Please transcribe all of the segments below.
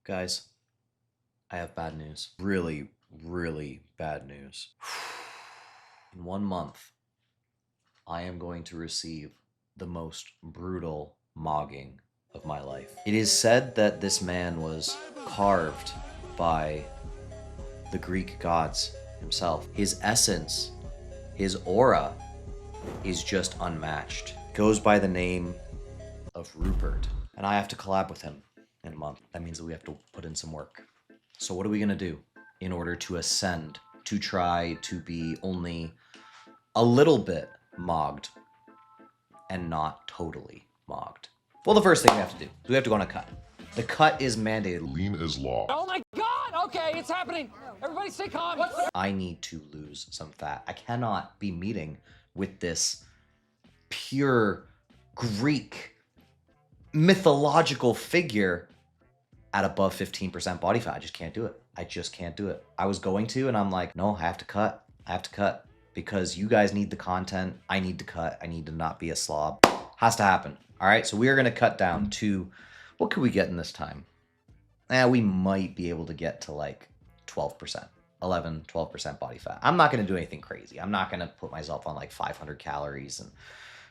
Guys, I have bad news. Really, really bad news. In 1 month, I am going to receive the most brutal mogging of my life. It is said that this man was carved by the Greek gods himself. His essence, his aura is just unmatched. Goes by the name of Rupert, and I have to collab with him in a month. That means that we have to put in some work. So what are we gonna do in order to ascend, to try to be only a little bit mogged and not totally mogged? Well, the first thing we have to do is we have to go on a cut. The cut is mandated. Lean is law. Oh my God! Okay, it's happening. Everybody stay calm. I need to lose some fat. I cannot be meeting with this pure Greek mythological figure at above 15% body fat. I just can't do it. I just can't do it. I was going to, and I'm like, no, I have to cut. I have to cut because you guys need the content. I need to cut. I need to not be a slob. Has to happen. All right. So we are going to cut down to, what could we get in this time? We might be able to get to like 12%, 11, 12% body fat. I'm not going to do anything crazy. I'm not going to put myself on like 500 calories and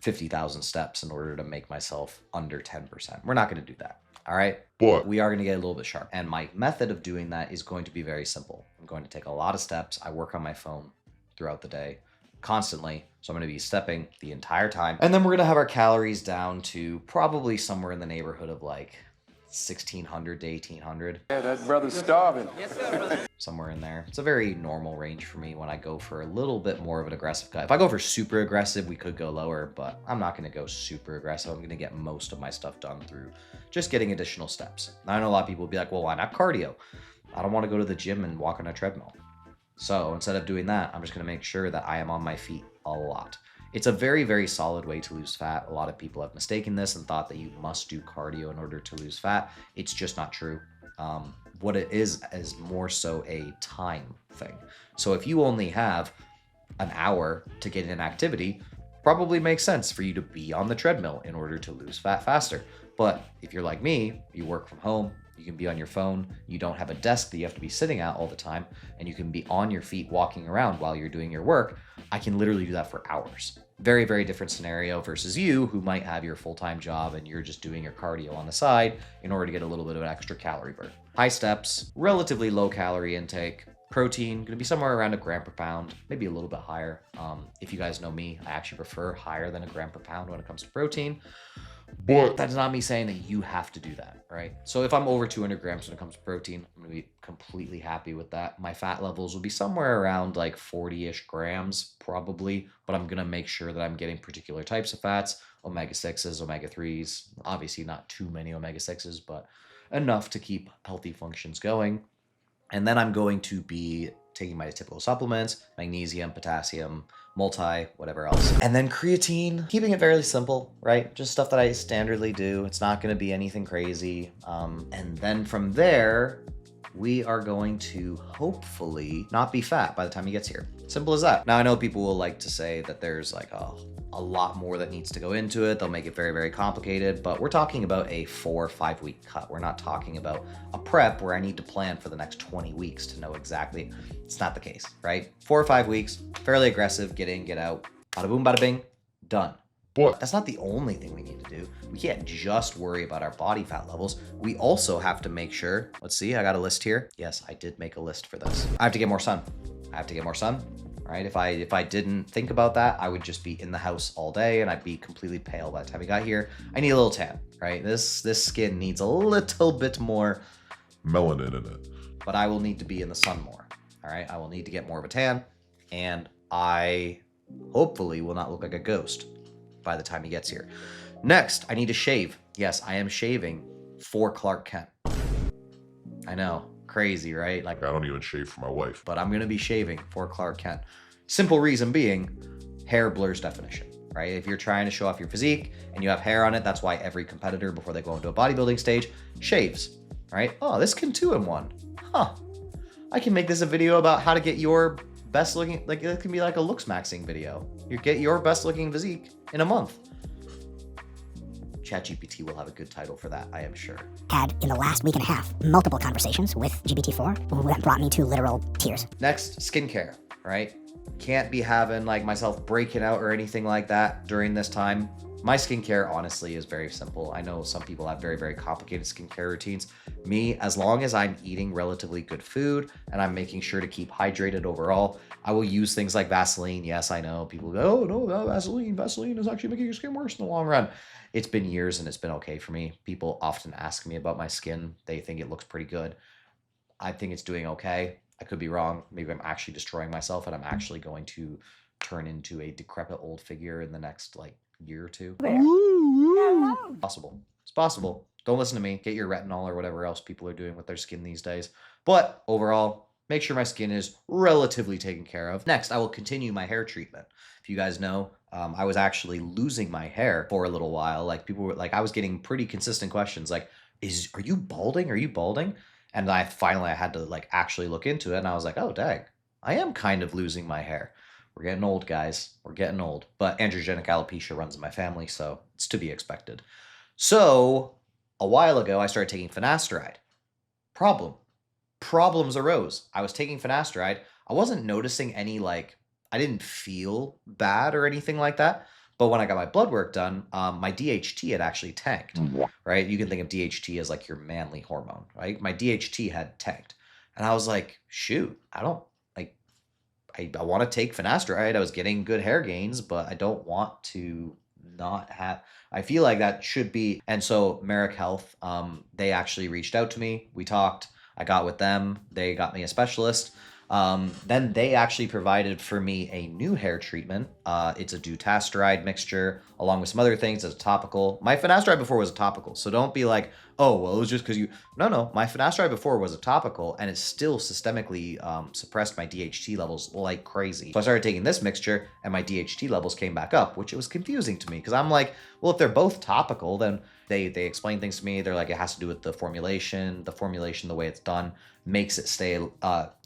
50,000 steps in order to make myself under 10%. We're not going to do that. All right. But we are going to get a little bit sharp. And my method of doing that is going to be very simple. I'm going to take a lot of steps. I work on my phone throughout the day constantly. So I'm going to be stepping the entire time. And then we're going to have our calories down to probably somewhere in the neighborhood of like 1,600 to 1,800. Yeah, that brother's starving. Yes, sir, brother. Somewhere in there. It's a very normal range for me when I go for a little bit more of an aggressive cut. If I go for super aggressive, we could go lower, but I'm not going to go super aggressive. I'm going to get most of my stuff done through just getting additional steps. Now, I know a lot of people will be like, well, why not cardio? I don't want to go to the gym and walk on a treadmill. So instead of doing that, I'm just going to make sure that I am on my feet a lot. It's a very, very solid way to lose fat. A lot of people have mistaken this and thought that you must do cardio in order to lose fat. It's just not true. What it is more so a time thing. So if you only have an hour to get in activity, probably makes sense for you to be on the treadmill in order to lose fat faster. But if you're like me, you work from home, you can be on your phone, you don't have a desk that you have to be sitting at all the time, and you can be on your feet walking around while you're doing your work, I can literally do that for hours. Very, very different scenario versus you who might have your full-time job and you're just doing your cardio on the side in order to get a little bit of an extra calorie burn. High steps, relatively low calorie intake, protein, gonna be somewhere around 1 gram per pound, maybe a little bit higher. If you guys know me, I actually prefer higher than 1 gram per pound when it comes to protein. But that's not me saying that you have to do that, right? So if I'm over 200 grams when it comes to protein, I'm gonna be completely happy with that. My fat levels will be somewhere around like 40-ish grams probably, but I'm gonna make sure that I'm getting particular types of fats, omega-6s, omega-3s, obviously not too many omega-6s, but enough to keep healthy functions going. And then I'm going to be taking my typical supplements, magnesium, potassium, multi, whatever else. And then creatine, keeping it fairly simple, right? Just stuff that I standardly do. It's not gonna be anything crazy. And then from there, we are going to hopefully not be fat by the time he gets here. Simple as that. Now, I know people will like to say that there's like a lot more that needs to go into it. They'll make it very, very complicated, but we're talking about a 4 or 5 week cut. We're not talking about a prep where I need to plan for the next 20 weeks to know exactly. It's not the case, right? 4 or 5 weeks, fairly aggressive, get in, get out, bada boom, bada bing, done. But That's not the only thing we need to do. We can't just worry about our body fat levels. We also have to make sure, let's see, I got a list here. Yes, I did make a list for this. I have to get more sun. I have to get more sun, right? If I didn't think about that, I would just be in the house all day and I'd be completely pale by the time we got here. I need a little tan, right? This skin needs a little bit more melanin in it. but I will need to be in the sun more, all right? I will need to get more of a tan, and I hopefully will not look like a ghost by the time he gets here. Next, I need to shave. Yes, I am shaving for Clark Kent. I know, crazy, right? Like, I don't even shave for my wife. but I'm gonna be shaving for Clark Kent. Simple reason being, hair blurs definition, right? If you're trying to show off your physique and you have hair on it, that's why every competitor before they go into a bodybuilding stage shaves, right? Oh, this can 2-in-1. Huh. I can make this a video about how to get your best looking, like it can be like a looks maxing video. You get your best looking physique in a month. ChatGPT will have a good title for that, I am sure. Had, in the last week and a half, multiple conversations with GPT-4 that brought me to literal tears. Next, skincare, right? Can't be having like myself breaking out or anything like that during this time. My skincare, honestly, is very simple. I know some people have very, very complicated skincare routines. Me, as long as I'm eating relatively good food and I'm making sure to keep hydrated overall, I will use things like Vaseline. Yes, I know people go, oh no, no, Vaseline is actually making your skin worse in the long run. It's been years and it's been okay for me. People often ask me about my skin. They think it looks pretty good. I think it's doing okay. I could be wrong. Maybe I'm actually destroying myself and I'm actually going to turn into a decrepit old figure in the next like year or two. Possible. It's possible. Don't listen to me. Get your retinol or whatever else people are doing with their skin these days. But overall, make sure my skin is relatively taken care of. Next, I will continue my hair treatment. If you guys know, I was actually losing my hair for a little while. Like people were like, I was getting pretty consistent questions like, are you balding? Are you balding? And I had to like actually look into it. And I was like, oh, dang, I am kind of losing my hair. We're getting old, guys. We're getting old. But androgenic alopecia runs in my family, so it's to be expected. So a while ago, I started taking finasteride. Problems arose. I was taking finasteride. I wasn't noticing any I didn't feel bad or anything like that. But when I got my blood work done, my DHT had actually tanked, right? You can think of DHT as like your manly hormone, right? My DHT had tanked. And I was like, shoot, I want to take finasteride. I was getting good hair gains, but I don't want to not have, I feel like that should be. And so Marek Health, they actually reached out to me. We talked, I got with them. They got me a specialist. Then they actually provided for me a new hair treatment. It's a dutasteride mixture along with some other things. It's a topical. My finasteride before was a topical. So don't be like, oh, well, it was just because no, my finasteride before was a topical and it still systemically suppressed my DHT levels like crazy. So I started taking this mixture and my DHT levels came back up, which it was confusing to me because I'm like, well, if they're both topical, then they explain things to me. They're like, it has to do with the formulation, the way it's done makes it stay,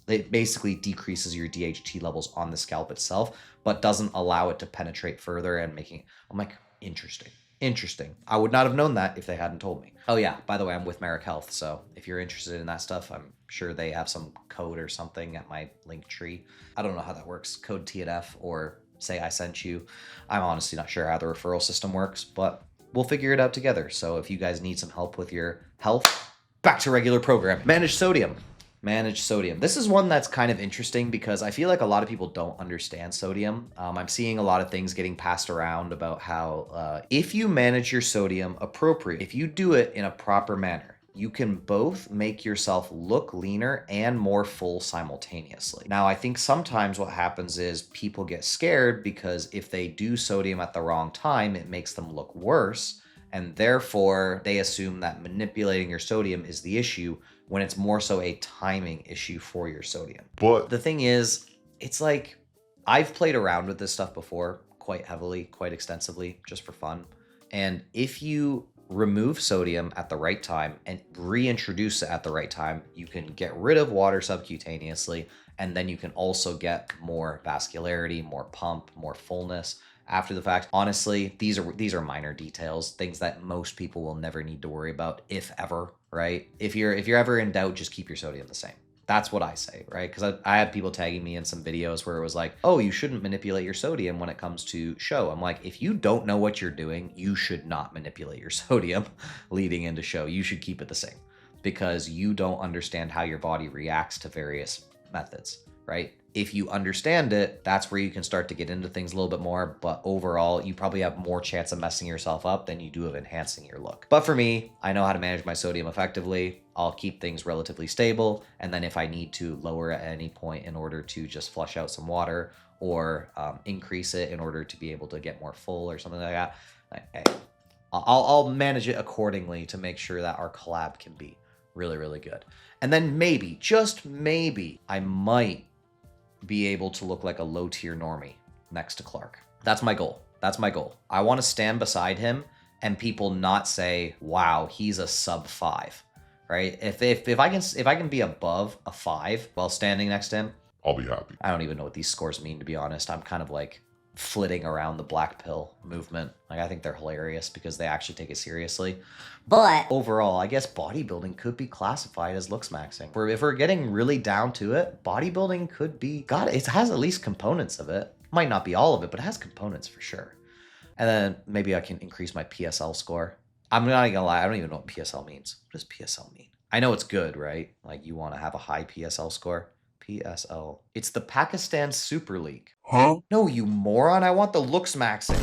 it basically decreases your DHT levels on the scalp itself, but doesn't allow it to penetrate further and I'm like, interesting. I would not have known that if they hadn't told me. Oh yeah, by the way, I'm with Marek Health, so if you're interested in that stuff, I'm sure they have some code or something at my link tree. I don't know how that works, code TNF or say I sent you. I'm honestly not sure how the referral system works, but we'll figure it out together. So if you guys need some help with your health, back to regular program. Managed sodium. This is one that's kind of interesting because I feel like a lot of people don't understand sodium. I'm seeing a lot of things getting passed around about how if you manage your sodium appropriately, if you do it in a proper manner, you can both make yourself look leaner and more full simultaneously. Now, I think sometimes what happens is people get scared because if they do sodium at the wrong time, it makes them look worse. And therefore, they assume that manipulating your sodium is the issue when it's more so a timing issue for your sodium. But the thing is, it's like, I've played around with this stuff before quite heavily, quite extensively, just for fun. And if you remove sodium at the right time and reintroduce it at the right time, you can get rid of water subcutaneously, and then you can also get more vascularity, more pump, more fullness after the fact. Honestly, these are minor details, things that most people will never need to worry about, if ever, right? If you're ever in doubt, just keep your sodium the same. That's what I say, right? Because I had people tagging me in some videos where it was like, oh, you shouldn't manipulate your sodium when it comes to show. I'm like, if you don't know what you're doing, you should not manipulate your sodium leading into show. You should keep it the same because you don't understand how your body reacts to various methods, right? If you understand it, that's where you can start to get into things a little bit more. But overall, you probably have more chance of messing yourself up than you do of enhancing your look. But for me, I know how to manage my sodium effectively. I'll keep things relatively stable. And then if I need to lower at any point in order to just flush out some water or increase it in order to be able to get more full or something like that, I'll manage it accordingly to make sure that our collab can be really, really good. And then maybe, just maybe, I might be able to look like a low tier normie next to Clark. That's my goal. I want to stand beside him and people not say, wow, he's a sub 5, right? If I can be above a 5 while standing next to him, I'll be happy. I don't even know what these scores mean, to be honest. I'm kind of like flitting around the black pill movement. Like, I think they're hilarious because they actually take it seriously. But Overall, I guess bodybuilding could be classified as looks maxing. If we're getting really down to it, bodybuilding could be, God, it has at least components of it. Might not be all of it, but it has components for sure. And then maybe I can increase my PSL score. I'm not gonna lie, I don't even know what PSL means. What does PSL mean? I know it's good, right? Like, you want to have a high PSL score. PSL. It's the Pakistan Super League. Huh? No, you moron. I want the looks maxing.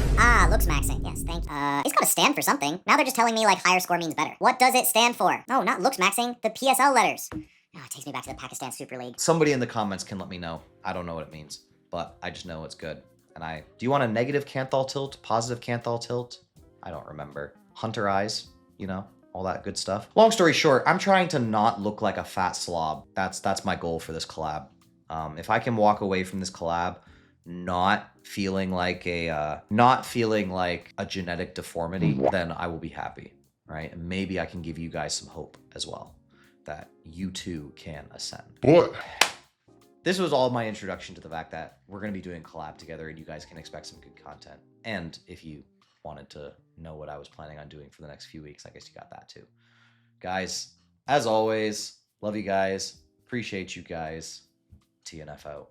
looks maxing. Yes, thank you. It's gotta stand for something. Now they're just telling me like higher score means better. What does it stand for? No, not looks maxing. The PSL letters. Oh, it takes me back to the Pakistan Super League. Somebody in the comments can let me know. I don't know what it means, but I just know it's good. And do you want a negative Canthal tilt, positive Canthal tilt? I don't remember. Hunter eyes, you know, all that good stuff. Long story short, I'm trying to not look like a fat slob. That's my goal for this collab. If I can walk away from this collab not feeling like a genetic deformity, then I will be happy, right? And maybe I can give you guys some hope as well that you too can ascend. But This was all my introduction to the fact that we're going to be doing collab together and you guys can expect some good content. And if you wanted to know what I was planning on doing for the next few weeks, I guess you got that too. Guys, as always, love you guys. Appreciate you guys. TNF out.